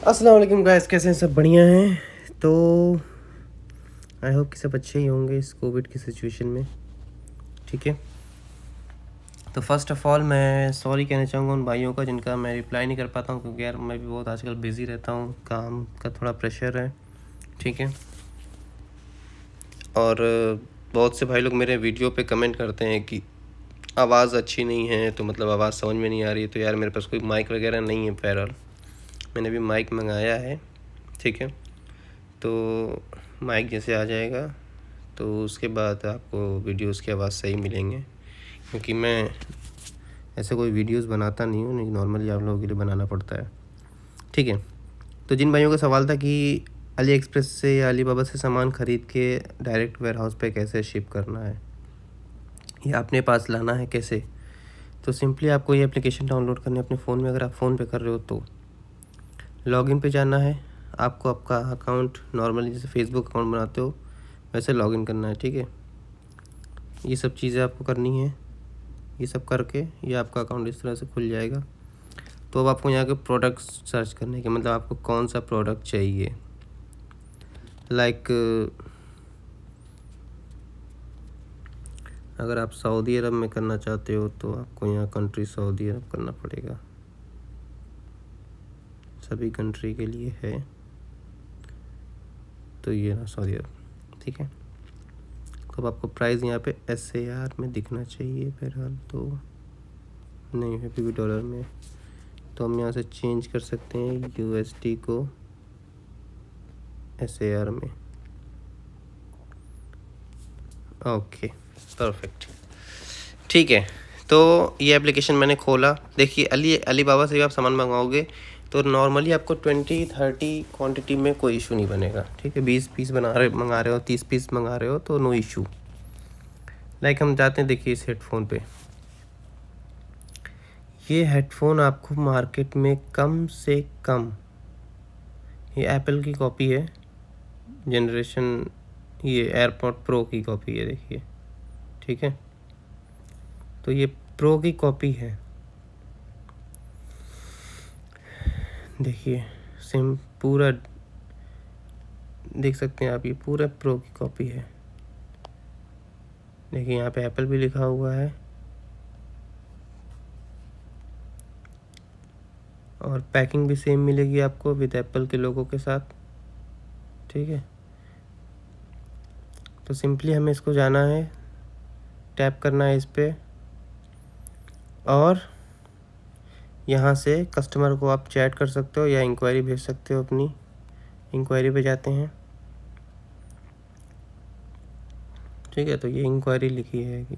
अस्सलाम वालेकुम गाइस, कैसे हैं? सब बढ़िया हैं। तो आई होप कि सब अच्छे ही होंगे इस कोविड की सिचुएशन में। ठीक है, तो फर्स्ट ऑफ़ ऑल मैं सॉरी कहना चाहूँगा उन भाइयों का जिनका मैं रिप्लाई नहीं कर पाता हूँ, क्योंकि यार मैं भी बहुत आजकल बिज़ी रहता हूँ, काम का थोड़ा प्रेशर है। ठीक है, और बहुत से भाई लोग मेरे वीडियो पे कमेंट करते हैं कि आवाज़ अच्छी नहीं है, तो मतलब आवाज़ समझ में नहीं आ रही है। तो यार मेरे पास कोई माइक वगैरह नहीं है बहरहाल, मैंने भी माइक मंगाया है। ठीक है, तो माइक जैसे आ जाएगा तो उसके बाद आपको वीडियोस की आवाज़ सही मिलेंगे, क्योंकि मैं ऐसे कोई वीडियोस बनाता नहीं हूँ, नहीं नॉर्मली आप लोगों के लिए बनाना पड़ता है। ठीक है, तो जिन भाइयों का सवाल था कि अली एक्सप्रेस से या अलीबाबा से सामान ख़रीद के डायरेक्ट वेयर हाउस पे कैसे शिप करना है या अपने पास लाना है कैसे, तो सिंपली आपको ये एप्लीकेशन डाउनलोड करनी है अपने फ़ोन में। अगर आप फ़ोन पे कर रहे हो तो लॉगिन पे जाना है, आपको आपका अकाउंट नॉर्मली जैसे फेसबुक अकाउंट बनाते हो वैसे लॉगिन करना है। ठीक है, ये सब चीज़ें आपको करनी है। ये सब करके ये आपका अकाउंट इस तरह से खुल जाएगा। तो अब आपको यहाँ के प्रोडक्ट्स सर्च करने के, मतलब आपको कौन सा प्रोडक्ट चाहिए। लाइक अगर आप सऊदी अरब में करना चाहते हो तो आपको यहाँ कंट्री सऊदी अरब करना पड़ेगा, सभी कंट्री के लिए है। तो ये ना सऊदी अरब। ठीक है, तो अब आपको प्राइस यहाँ पे SAR में दिखना चाहिए, बहरहाल तो नहीं है, भी डॉलर में। तो हम यहाँ से चेंज कर सकते हैं USD को SAR में। Okay, perfect. ठीक है, तो ये एप्लीकेशन मैंने खोला। देखिए अलीबाबा से भी आप सामान मंगवाओगे तो नॉर्मली आपको 20-30 क्वांटिटी में कोई इशू नहीं बनेगा। ठीक है, 20 पीस मंगा रहे हो, 30 पीस मंगा रहे हो तो नो इशू। लाइक हम जाते हैं, देखिए इस हेडफोन पे। ये हेडफोन आपको मार्केट में कम से कम, ये एप्पल की कॉपी है जनरेशन, ये एयरपॉड प्रो की कॉपी है, देखिए। ठीक है, तो ये प्रो की कॉपी है, देखिए सेम पूरा देख सकते हैं आप, ये पूरा प्रो की कॉपी है। देखिए यहाँ पे एप्पल भी लिखा हुआ है और पैकिंग भी सेम मिलेगी आपको विद एप्पल के लोगों के साथ। ठीक है, तो सिंपली हमें इसको जाना है, टैप करना है इस पर, और यहाँ से कस्टमर को आप चैट कर सकते हो या इंक्वायरी भेज सकते हो। अपनी इंक्वायरी पे जाते हैं। ठीक है, तो ये इंक्वायरी लिखी है कि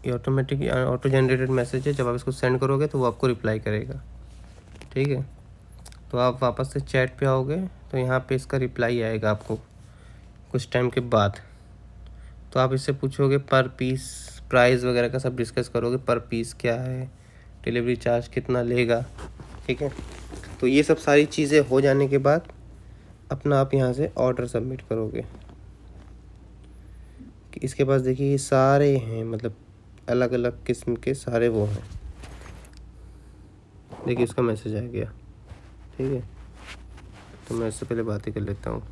ये ऑटोमेटिक ऑटो जनरेटेड मैसेज है, जब आप इसको सेंड करोगे तो वो आपको रिप्लाई करेगा। ठीक है, तो आप वापस से चैट पे आओगे तो यहाँ पे इसका रिप्लाई आएगा आपको कुछ टाइम के बाद। तो आप इससे पूछोगे पर पीस प्राइस वगैरह का, सब डिस्कस करोगे, पर पीस क्या है, डिलीवरी चार्ज कितना लेगा। ठीक है, तो ये सब सारी चीज़ें हो जाने के बाद अपना आप यहाँ से ऑर्डर सबमिट करोगे। कि इसके पास देखिए ये सारे हैं, मतलब अलग अलग किस्म के सारे वो हैं। देखिए इसका मैसेज आ गया। ठीक है, तो मैं इससे पहले बात ही कर लेता हूँ।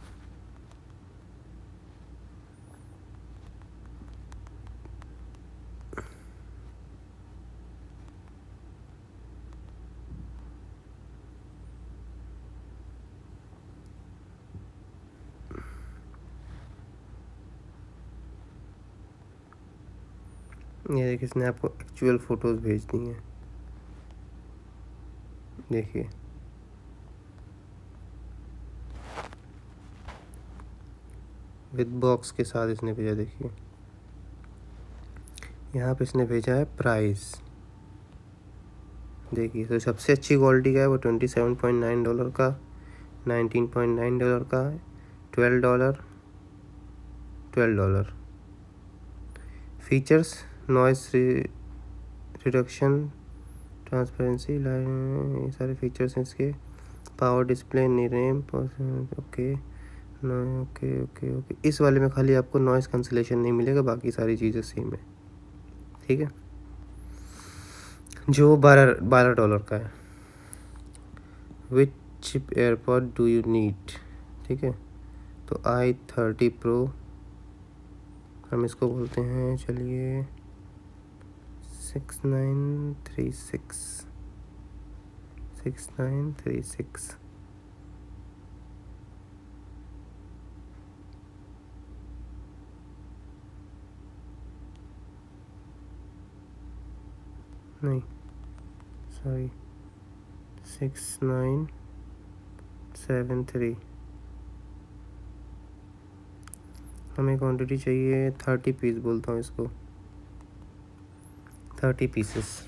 ये देखिए इसने आपको एक्चुअल फ़ोटोज़ भेज दी हैं, देखिए। विद बॉक्स के साथ इसने भेजा, देखिए यहाँ पे इसने भेजा है प्राइस। देखिए तो सबसे अच्छी क्वालिटी का है वो $27.9 का, $19.9 का, $12, $12। फीचर्स नॉइस रिडक्शन, ट्रांसपेरेंसी, ये सारे फीचर्स हैं इसके। Power display, RAM, okay okay okay okay. इस वाले में खाली आपको नॉइस कैंसिलेशन नहीं मिलेगा, बाकी सारी चीज़ें सेम है। ठीक है, जो $12 का है। Which cheap AirPod do you need, ठीक है। तो i30 Pro हम इसको बोलते हैं, चलिए 6936 नहीं सॉरी 6973। हमें क्वांटिटी चाहिए 30 पीस, बोलता हूँ इसको 30 पीसेस।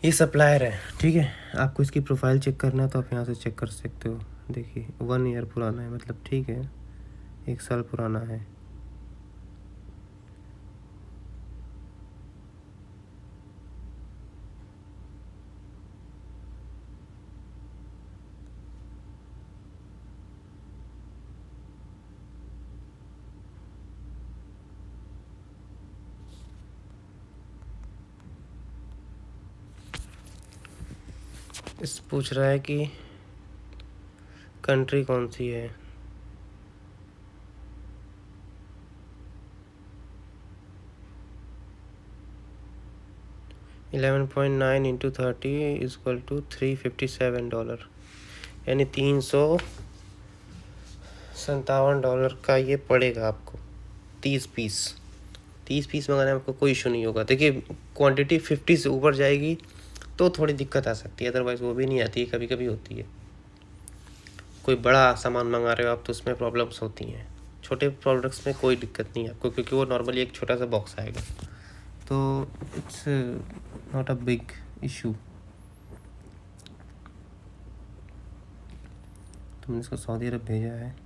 ये सप्लायर है, ठीक है। आपको इसकी प्रोफाइल चेक करना है तो आप यहाँ से चेक कर सकते हो। देखिए 1 ईयर पुराना है, मतलब ठीक है 1 साल पुराना है। इस पूछ रहा है कि कंट्री कौन सी है। $11.9 × 30 = $357, यानी $357 का ये पड़ेगा आपको। 30 पीस मंगाने में आपको कोई इशू नहीं होगा। देखिए क्वांटिटी 50 से ऊपर जाएगी तो थोड़ी दिक्कत आ सकती है, अदरवाइज़ वो भी नहीं आती है, कभी कभी होती है। कोई बड़ा सामान मंगा रहे हो आप तो उसमें प्रॉब्लम्स होती हैं। छोटे प्रोडक्ट्स में कोई दिक्कत नहीं है आपको, क्योंकि वो नॉर्मली एक छोटा सा बॉक्स आएगा, तो it's not a big issue. तुमने इसको सऊदी अरब भेजा है।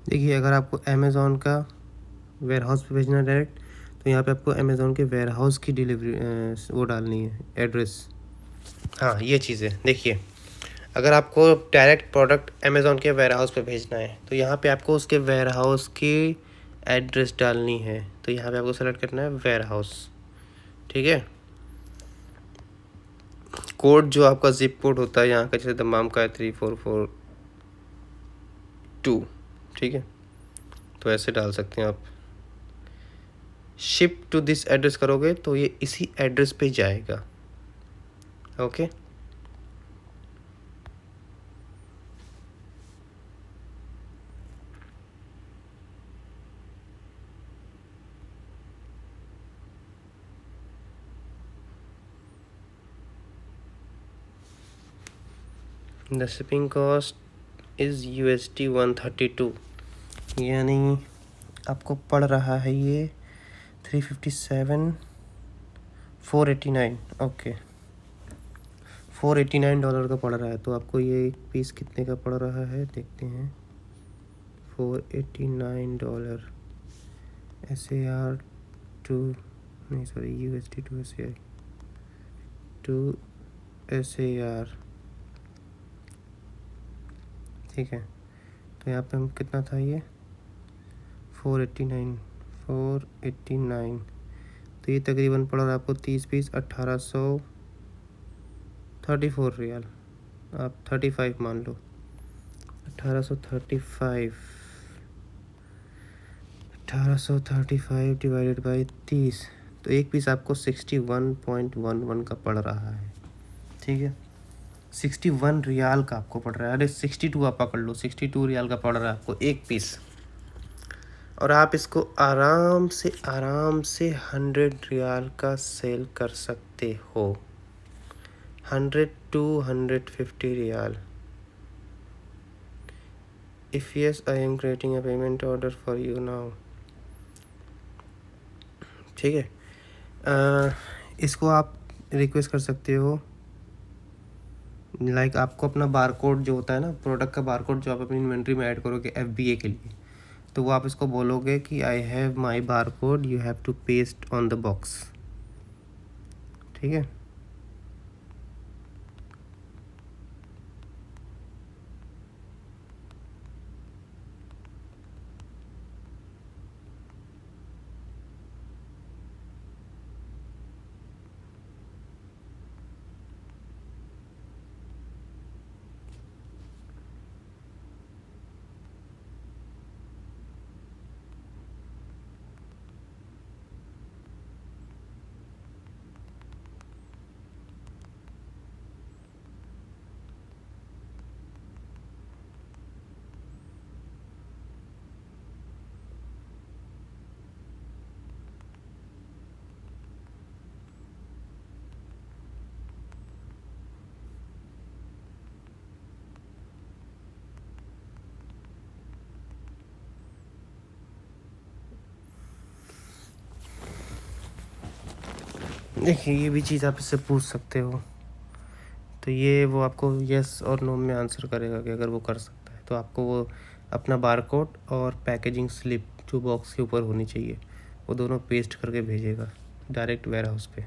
देखिए अगर आपको अमेज़ॉन का वेयर हाउस पे भेजना है डायरेक्ट, तो यहाँ पे आपको अमेज़ॉन के वेयर हाउस की डिलीवरी वो डालनी है, एड्रेस। हाँ ये चीज़ है। देखिए अगर आपको डायरेक्ट प्रोडक्ट अमेज़ॉन के वेयर हाउस पे भेजना है तो यहाँ पे आपको उसके वेयर हाउस की एड्रेस डालनी है। तो यहाँ पे आपको सेलेक्ट करना है वेयर हाउस, ठीक है। कोड जो आपका जिप कोड होता है यहाँ का, जैसे दमाम का है 3442, ठीक है। तो ऐसे डाल सकते हैं आप। शिप टू दिस एड्रेस करोगे तो ये इसी एड्रेस पे जाएगा, okay. The shipping cost is USD 132, यानी आपको पड़ रहा है ये 357,489, ओके $489 का पड़ रहा है। तो आपको ये एक पीस कितने का पड़ रहा है देखते हैं। $489 SAR टू नहीं सॉरी USD टू SAR, ठीक है। तो यहाँ पे हम कितना था ये 489, तो ये तकरीबन पड़ रहा है आपको 30 पीस 1834 रियाल, आप 35 मान लो। 1835 डिवाइडेड बाई 30, तो एक पीस आपको 61.11 का पड़ रहा है, ठीक है। 61 रियाल का आपको पड़ रहा है। अरे 62 आप पकड़ लो, 62 रियाल का पड़ रहा है आपको एक पीस। और आप इसको आराम से 100 रियाल का सेल कर सकते हो। 100 to 150 riyal. If yes I am creating a payment order for you now. ठीक है। इसको आप रिक्वेस्ट कर सकते हो, लाइक आपको अपना बारकोड जो होता है ना, प्रोडक्ट का बारकोड जो आप अपनी इन्वेंट्री में ऐड करोगे FBA के लिए, तो वो आप इसको बोलोगे कि I have my barcode, you have to paste on the box. ठीक है। देखिए, ये भी चीज़ आप इससे पूछ सकते हो, तो ये वो आपको यस और नो में आंसर करेगा कि अगर वो कर सकता है तो आपको वो अपना बारकोड और पैकेजिंग स्लिप जो बॉक्स के ऊपर होनी चाहिए वो दोनों पेस्ट करके भेजेगा डायरेक्ट वेयर हाउस पे।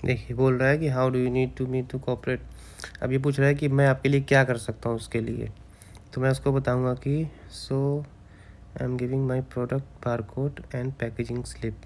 देखिए, बोल रहा है कि how do you need to me to cooperate. अब ये पूछ रहा है कि मैं आपके लिए क्या कर सकता हूँ उसके लिए, तो मैं उसको बताऊँगा कि so I am giving my product barcode and packaging slip.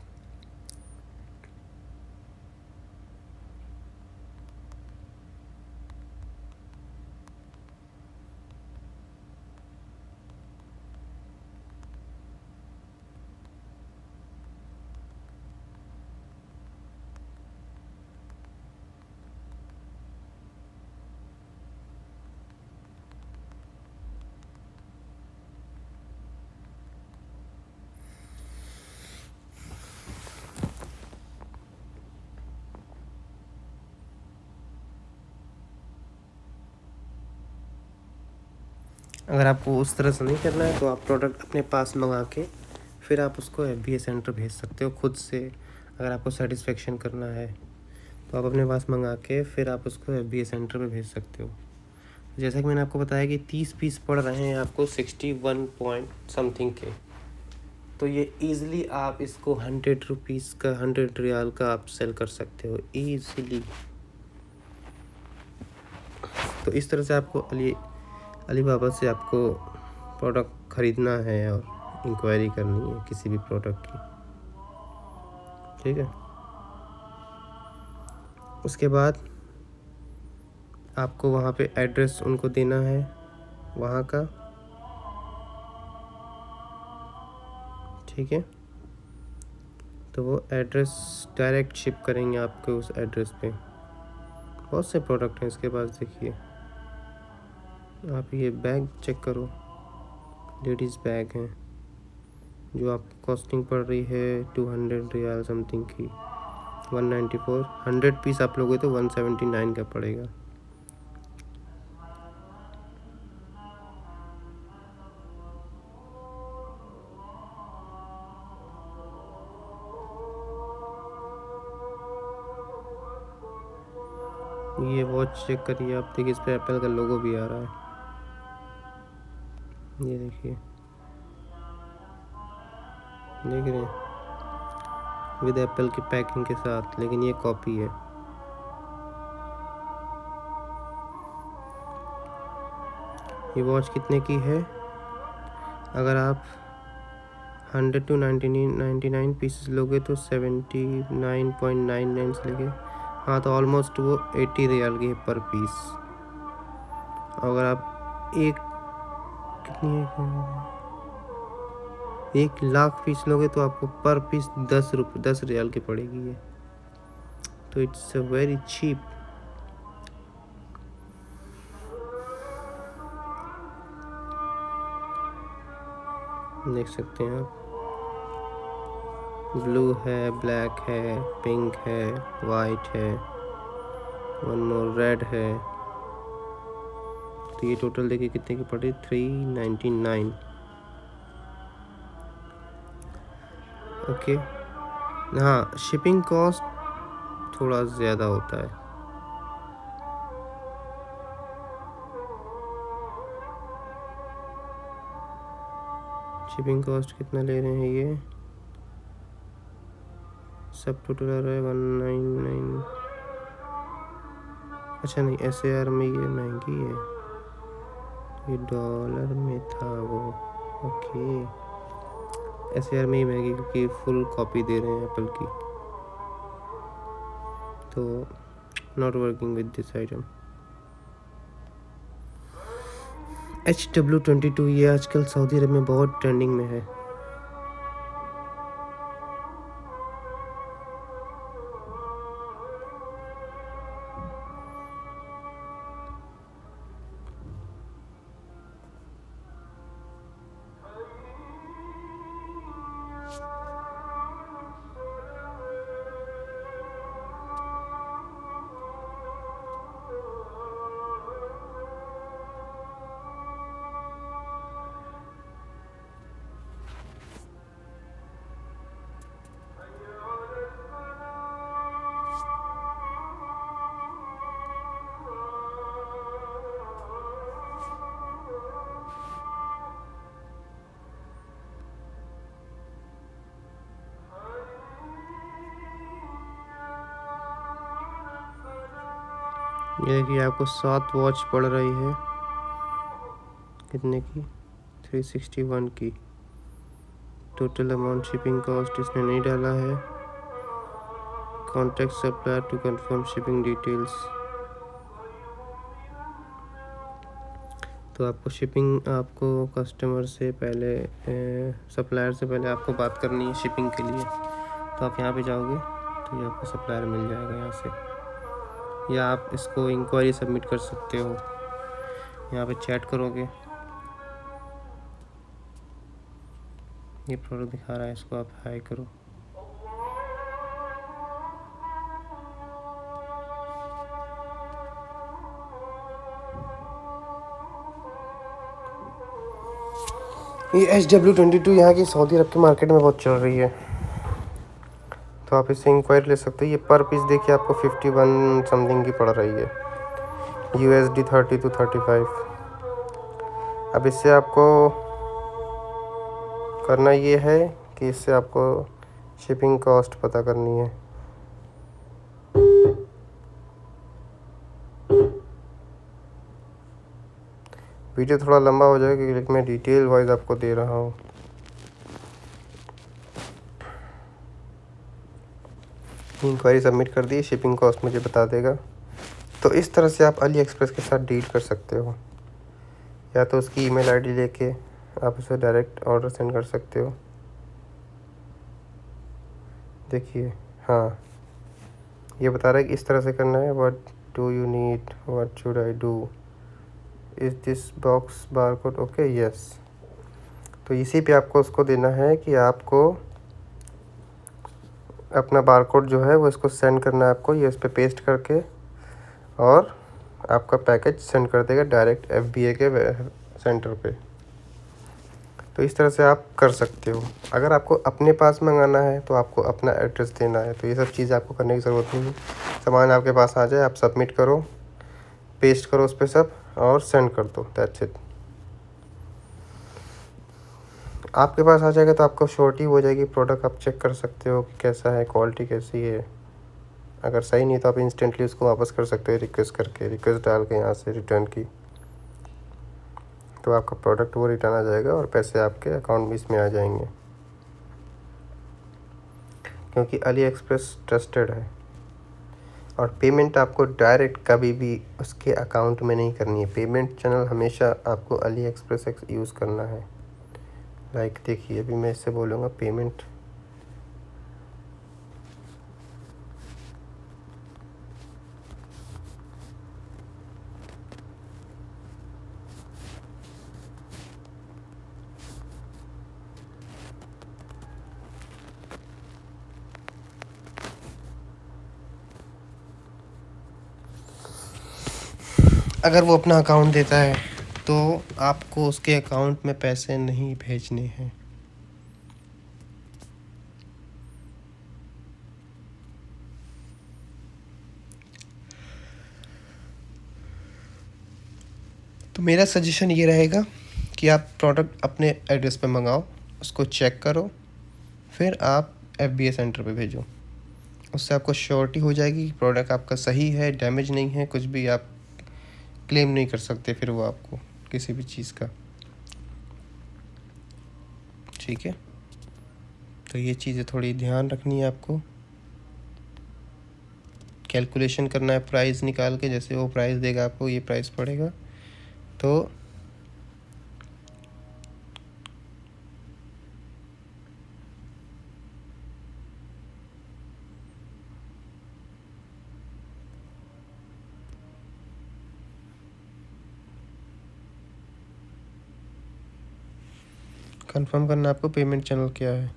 अगर आपको उस तरह से नहीं करना है तो आप प्रोडक्ट अपने पास मंगा के फिर आप उसको FBA सेंटर भेज सकते हो खुद से। अगर आपको सेटिस्फेक्शन करना है तो आप अपने पास मंगा के फिर आप उसको FBA सेंटर पे भेज सकते हो। जैसा कि मैंने आपको बताया कि 30 पीस पड़ रहे हैं आपको 61 पॉइंट समथिंग के, तो ये ईज़िली आप इसको 100 रुपीज़ का 100 रियाल का आप सेल कर सकते हो ईज़िली। तो इस तरह से आपको अलीबाबा से आपको प्रोडक्ट ख़रीदना है और इंक्वायरी करनी है किसी भी प्रोडक्ट की। ठीक है। उसके बाद आपको वहाँ पे एड्रेस उनको देना है वहाँ का। ठीक है। तो वो एड्रेस डायरेक्ट शिप करेंगे आपके उस एड्रेस पे। बहुत से प्रोडक्ट हैं इसके पास। देखिए, आप ये बैग चेक करो, लेडीज़ बैग हैं जो आपको कॉस्टिंग पड़ रही है 200 रियाल समथिंग की, 194। 100 पीस आप लोगे तो 179 का पड़ेगा। ये वॉच चेक करिए आप, देखिए इस पर एप्पल का लोगो भी आ रहा है, ये देखिए, देख रहे हैं, विद एप्पल की पैकिंग के साथ, लेकिन ये कॉपी है। ये वॉच कितने की है? अगर आप 100 to 99 पीसेस लोगे तो 79.99 से लेके, हाँ तो ऑलमोस्ट वो 80 रियाल की है पर पीस। अगर आप एक कितनी 1 लाख पीस लोगे तो आपको पर पीस 10 रियाल की पड़ेगी ये, तो इट्स अ वेरी चीप। देख सकते हैं आप, ब्लू है, ब्लैक है, पिंक है, वाइट है, वन मोर रेड है। तो ये टोटल देखिए कितने की पड़ी, 399। ओके, हाँ शिपिंग कॉस्ट थोड़ा ज़्यादा होता है। शिपिंग कॉस्ट कितना ले रहे हैं ये, सब टोटल आ रहा है 199। अच्छा नहीं, SAR में ये महंगी है, ये डॉलर में था वो। ओके, SAR में ही महंगी क्योंकि फुल कॉपी दे रहे हैं एप्पल की, तो not working with this item. HW22 ये आजकल सऊदी अरब में बहुत ट्रेंडिंग में है। ये देखिए आपको 7 वॉच पड़ रही है, कितने की, 361 की। टोटल अमाउंट शिपिंग कॉस्ट इसने नहीं डाला है। Contact supplier to confirm shipping details. तो आपको आपको कस्टमर से पहले, सप्लायर से पहले आपको बात करनी है शिपिंग के लिए। तो आप यहाँ पे जाओगे तो ये आपको सप्लायर मिल जाएगा यहाँ से, या आप इसको इंक्वायरी सबमिट कर सकते हो। यहाँ पे चैट करोगे, ये प्रोडक्ट दिखा रहा है, इसको आप हाई करो। ये HW22 यहाँ की सऊदी अरब के मार्केट में बहुत चल रही है, तो आप इससे इंक्वायरी ले सकते हो। ये पर पीस देखिए आपको 51 समथिंग की पड़ रही है, USD 30 to 35। अब इससे आपको करना ये है कि इससे आपको शिपिंग कॉस्ट पता करनी है। वीडियो थोड़ा लंबा हो जाएगा क्योंकि मैं डिटेल वाइज आपको दे रहा हूँ। इंक्वायरी सबमिट कर दी, शिपिंग कॉस्ट मुझे बता देगा। तो इस तरह से आप अली एक्सप्रेस के साथ डील कर सकते हो, या तो उसकी ईमेल आईडी लेके आप उसे डायरेक्ट ऑर्डर सेंड कर सकते हो। देखिए, हाँ ये बता रहा है कि इस तरह से करना है। What do you need, what should I do, is this box barcode okay, yes. तो इसी पे आपको उसको देना है कि आपको अपना बारकोड जो है वो इसको सेंड करना है आपको, ये इस पर पेस्ट करके, और आपका पैकेज सेंड कर देगा डायरेक्ट FBA के सेंटर पे। तो इस तरह से आप कर सकते हो। अगर आपको अपने पास मंगाना है तो आपको अपना एड्रेस देना है। तो ये सब चीज़ आपको करने की ज़रूरत नहीं है, सामान आपके पास आ जाए, आप सबमिट करो, पेस्ट करो उस पर सब और सेंड कर दो, दैट्स इट। आपके पास आ जाएगा तो आपको श्योरिटी हो जाएगी, प्रोडक्ट आप चेक कर सकते हो कि कैसा है, क्वालिटी कैसी है। अगर सही नहीं तो आप इंस्टेंटली उसको वापस कर सकते हो रिक्वेस्ट करके, रिक्वेस्ट डाल के यहाँ से रिटर्न की, तो आपका प्रोडक्ट वो रिटर्न आ जाएगा और पैसे आपके अकाउंट में इसमें आ जाएंगे। क्योंकि अली एक्सप्रेस ट्रस्टेड है और पेमेंट आपको डायरेक्ट कभी भी उसके अकाउंट में नहीं करनी है। पेमेंट चैनल हमेशा आपको अली एक्सप्रेस यूज़ करना है। लाइक देखिए, अभी मैं इससे बोलूँगा पेमेंट, अगर वो अपना अकाउंट देता है तो आपको उसके अकाउंट में पैसे नहीं भेजने हैं। तो मेरा सजेशन ये रहेगा कि आप प्रोडक्ट अपने एड्रेस पे मंगाओ, उसको चेक करो, फिर आप FBA सेंटर पे भेजो। उससे आपको श्योरिटी हो जाएगी कि प्रोडक्ट आपका सही है, डैमेज नहीं है, कुछ भी आप क्लेम नहीं कर सकते फिर वो आपको किसी भी चीज़ का। ठीक है, तो ये चीज़ें थोड़ी ध्यान रखनी है आपको। कैलकुलेशन करना है प्राइस निकाल के, जैसे वो प्राइस देगा आपको ये प्राइस पड़ेगा, तो कंफर्म करना आपको पेमेंट चैनल क्या है।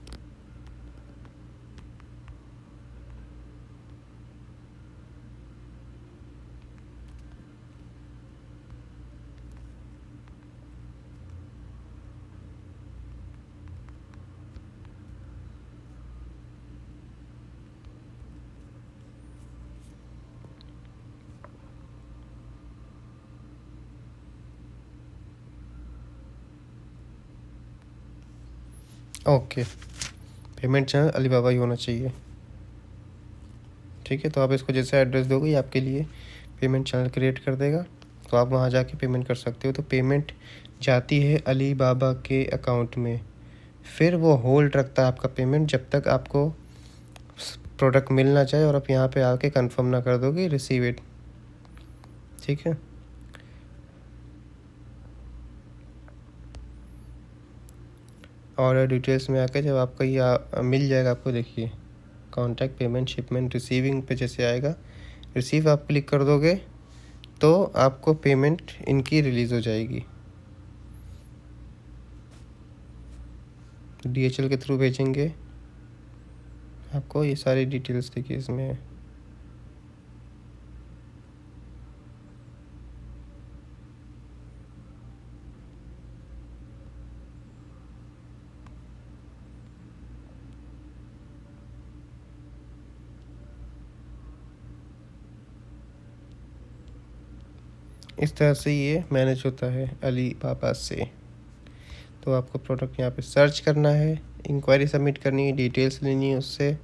ओके, पेमेंट चैनल अलीबाबा ही होना चाहिए। ठीक है, तो आप इसको जैसे एड्रेस दोगे ये आपके लिए पेमेंट चैनल क्रिएट कर देगा, तो आप वहाँ जाके पेमेंट कर सकते हो। तो पेमेंट जाती है अलीबाबा के अकाउंट में, फिर वो होल्ड रखता है आपका पेमेंट जब तक आपको प्रोडक्ट मिल ना जाए और आप यहाँ पे आके कंफर्म ना कर दोगे रिसीव इट। ठीक है, ऑर्डर डिटेल्स में आके जब आपका ये मिल जाएगा आपको, देखिए कॉन्टैक्ट पेमेंट शिपमेंट रिसीविंग पे जैसे आएगा, रिसीव आप क्लिक कर दोगे तो आपको पेमेंट इनकी रिलीज़ हो जाएगी। DHL के थ्रू भेजेंगे आपको, ये सारी डिटेल्स देखिए इसमें है। इस तरह से ये मैनेज होता है अलीबाबा से। तो आपको प्रोडक्ट यहाँ पे सर्च करना है, इंक्वायरी सबमिट करनी है, डिटेल्स लेनी है उससे।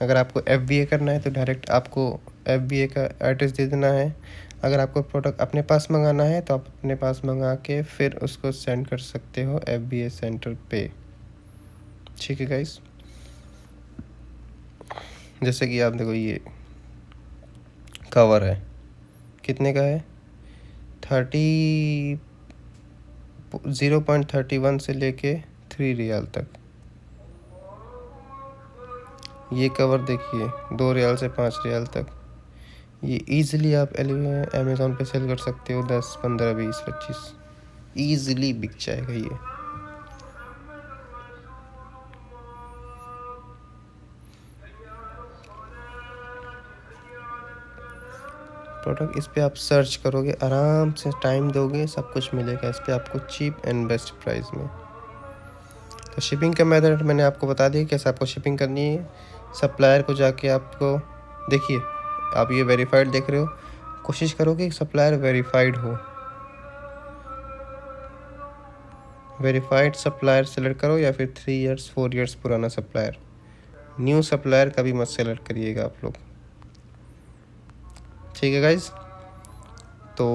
अगर आपको FBA करना है तो डायरेक्ट आपको FBA का एड्रेस दे देना है। अगर आपको प्रोडक्ट अपने पास मंगाना है तो आप अपने पास मंगा के फिर उसको सेंड कर सकते हो FBA सेंटर पे। ठीक है गाइस, जैसे कि आप देखो ये कवर है, कितने का है, 0.31 से लेके 3 रियाल तक। ये कवर देखिए 2 रियाल से 5 रियाल तक। ये ईज़िली आप अमेज़ॉन पे सेल कर सकते हो 10, 15, 20, 25 ईज़िली बिक जाएगा ये। प्रोडक्ट इस पे आप सर्च करोगे, आराम से टाइम दोगे, सब कुछ मिलेगा इस पे आपको चीप एंड बेस्ट प्राइस में। तो शिपिंग का मेथड मैंने आपको बता दिया कैसे आपको शिपिंग करनी है। सप्लायर को जाके आपको देखिए, आप ये वेरीफाइड देख रहे हो, कोशिश करो कि सप्लायर वेरीफाइड हो। वेरीफाइड सप्लायर सेलेक्ट करो या फिर 3 इयर्स 4 इयर्स पुराना सप्लायर। न्यू सप्लायर कभी मत सेलेक्ट करिएगा आप लोग, ठीक है गाइज। तो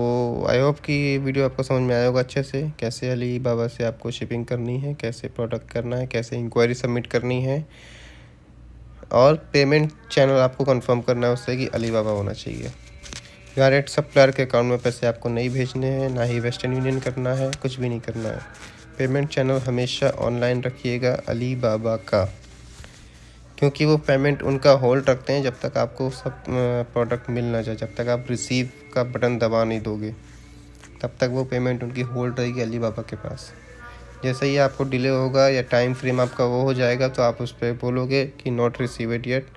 आई होप कि ये वीडियो आपको समझ में आया होगा अच्छे से, कैसे अली बाबा से आपको शिपिंग करनी है, कैसे प्रोडक्ट करना है, कैसे इंक्वायरी सबमिट करनी है, और पेमेंट चैनल आपको कंफर्म करना है उससे कि अली बाबा होना चाहिए। डायरेक्ट सप्लायर के अकाउंट में पैसे आपको नहीं भेजने हैं, ना ही वेस्टर्न यूनियन करना है, कुछ भी नहीं करना है। पेमेंट चैनल हमेशा ऑनलाइन रखिएगा अली बाबा का, क्योंकि वो पेमेंट उनका होल्ड रखते हैं जब तक आपको सब प्रोडक्ट मिल ना जाए। जब तक आप रिसीव का बटन दबा नहीं दोगे तब तक वो पेमेंट उनकी होल्ड रहेगी अली बाबा के पास। जैसे ही आपको डिले होगा या टाइम फ्रेम आपका वो हो जाएगा तो आप उस पर बोलोगे कि नॉट रिसीव्ड येट,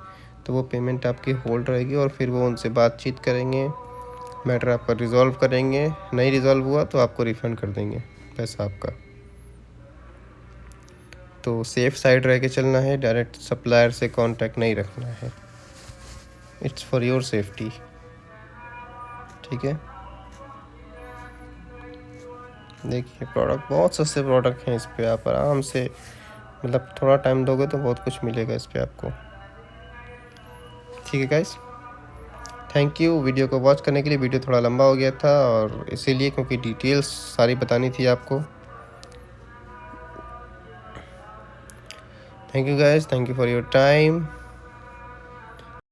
तो वो पेमेंट आपकी होल्ड रहेगी और फिर वो उनसे बातचीत करेंगे, मैटर आपका रिज़ॉल्व करेंगे। नहीं रिज़ॉल्व हुआ तो आपको रिफ़ंड कर देंगे पैसा आपका। तो सेफ साइड रह के चलना है, डायरेक्ट सप्लायर से कांटेक्ट नहीं रखना है। इट्स फॉर योर सेफ्टी, ठीक है। देखिए प्रोडक्ट बहुत सस्ते प्रोडक्ट हैं, इस पर आप आराम से मतलब थोड़ा टाइम दोगे तो बहुत कुछ मिलेगा इस पर आपको, ठीक है गाइस। थैंक यू वीडियो को वॉच करने के लिए। वीडियो थोड़ा लंबा हो गया था और इसीलिए क्योंकि डिटेल्स सारी बतानी थी आपको। Thank you guys, thank you for your time.